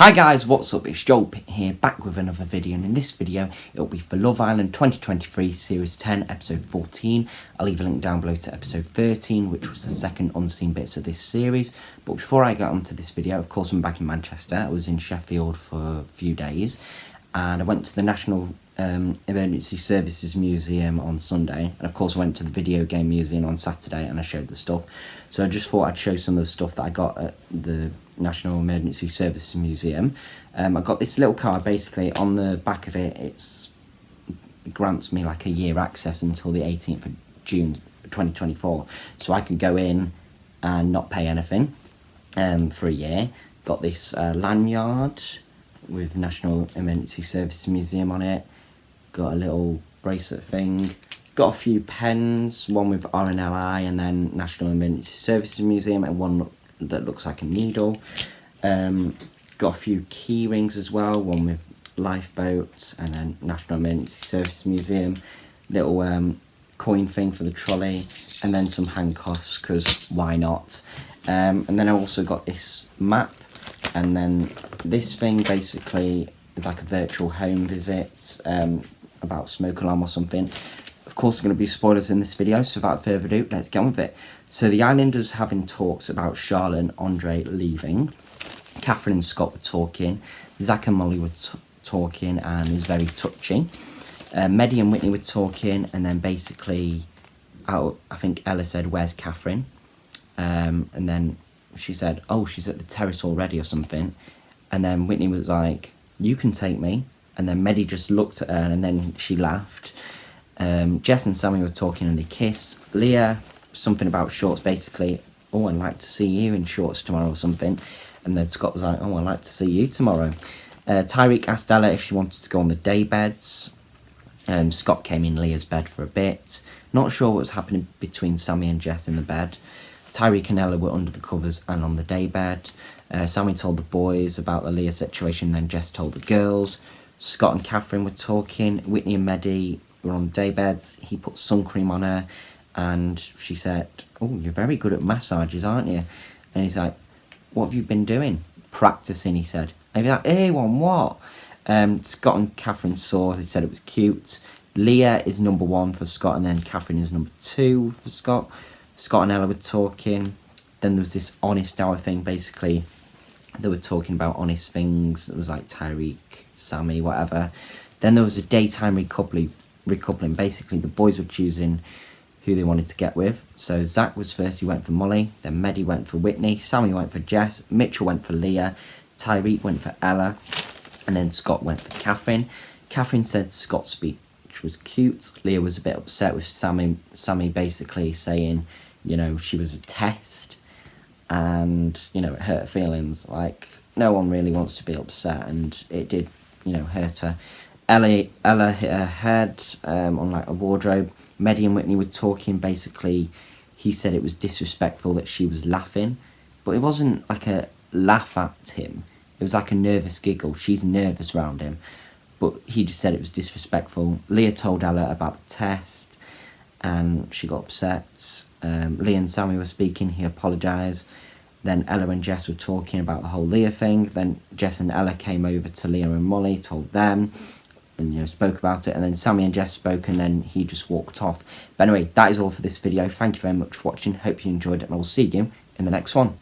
Hi guys, what's up? It's Joel Pitt here, back with another video, and in this video it'll be for Love Island 2023 Series 10 Episode 14. I'll leave a link down below to Episode 13, which was the second unseen bits of this series. But before I get onto this video, of course I'm back in Manchester. I was in Sheffield for a few days, and I went to the National Emergency Services Museum on Sunday, and of course I went to the Video Game Museum on Saturday and I showed the stuff. So I just thought I'd show some of the stuff that I got at the National Emergency Services Museum. I got this little card. Basically on the back of it, it grants me like a year access until the 18th of June 2024, so I can go in and not pay anything for a year. Got this lanyard with National Emergency Services Museum on it. Got a little bracelet thing. Got a few pens, one with RNLI and then National Emergency Services Museum, and one that looks like a needle. Got a few key rings as well, one with lifeboats and then National Emergency Services Museum. Little coin thing for the trolley, and then some handcuffs, because why not? And then I also got this map, and then this thing basically is like a virtual home visit about smoke alarm or something. Of course, there are going to be spoilers in this video, so without further ado, let's get on with it. So the Islanders having talks about Charlotte and Andre leaving. Catherine and Scott were talking. Zach and Molly were talking, and it was very touchy. Maddie and Whitney were talking, and then basically, I think Ella said, "Where's Catherine?" And then she said, "Oh, she's at the terrace already," or something. And then Whitney was like, "You can take me." And then Maddie just looked at her, and then she laughed. Jess and Sammy were talking and they kissed. Leah, something about shorts, basically, "Oh, I'd like to see you in shorts tomorrow," or something. And then Scott was like, "Oh, I'd like to see you tomorrow." Tyreek asked Ella if she wanted to go on the day beds. Scott came in Leah's bed for a bit. Not sure what was happening between Sammy and Jess in the bed. Tyreek and Ella were under the covers and on the day bed. Sammy told the boys about the Leah situation, then Jess told the girls. Scott and Catherine were talking. Whitney and Maddie were on day beds. He put sun cream on her, and she said, "Oh, you're very good at massages, aren't you?" And he's like, "What have you been doing?" "Practicing," he said. And he's like, "Hey, on what?" Scott and Catherine saw. They said it was cute. Leah is number 1 for Scott, and then Catherine is number 2 for Scott. Scott and Ella were talking. Then there was this honest hour thing. Basically, they were talking about honest things. It was like Tyreek, Sammy, whatever. Then there was a daytime recoupling. Basically, the boys were choosing who they wanted to get with. So Zach was first. He went for Molly. Then Maddie went for Whitney. Sammy went for Jess. Mitchell went for Leah. Tyreek went for Ella. And then Scott went for Catherine. Catherine said Scott's speech was cute. Leah was a bit upset with Sammy. Sammy basically saying, she was a test. And, it hurt her feelings. Like, no one really wants to be upset. And it did, hurt her. Ella hit her head on like a wardrobe. Maddie and Whitney were talking. Basically, he said it was disrespectful that she was laughing, but it wasn't like a laugh at him. It was like a nervous giggle. She's nervous around him, but he just said it was disrespectful. Leah told Ella about the test, and she got upset. Leah and Sammy were speaking. He apologised. Then Ella and Jess were talking about the whole Leah thing. Then Jess and Ella came over to Leah and Molly, told them, and spoke about it. And then Sammy and Jess spoke, and then he just walked off. But anyway, that is all for this video. Thank you very much for watching. Hope you enjoyed it, and I will see you in the next one.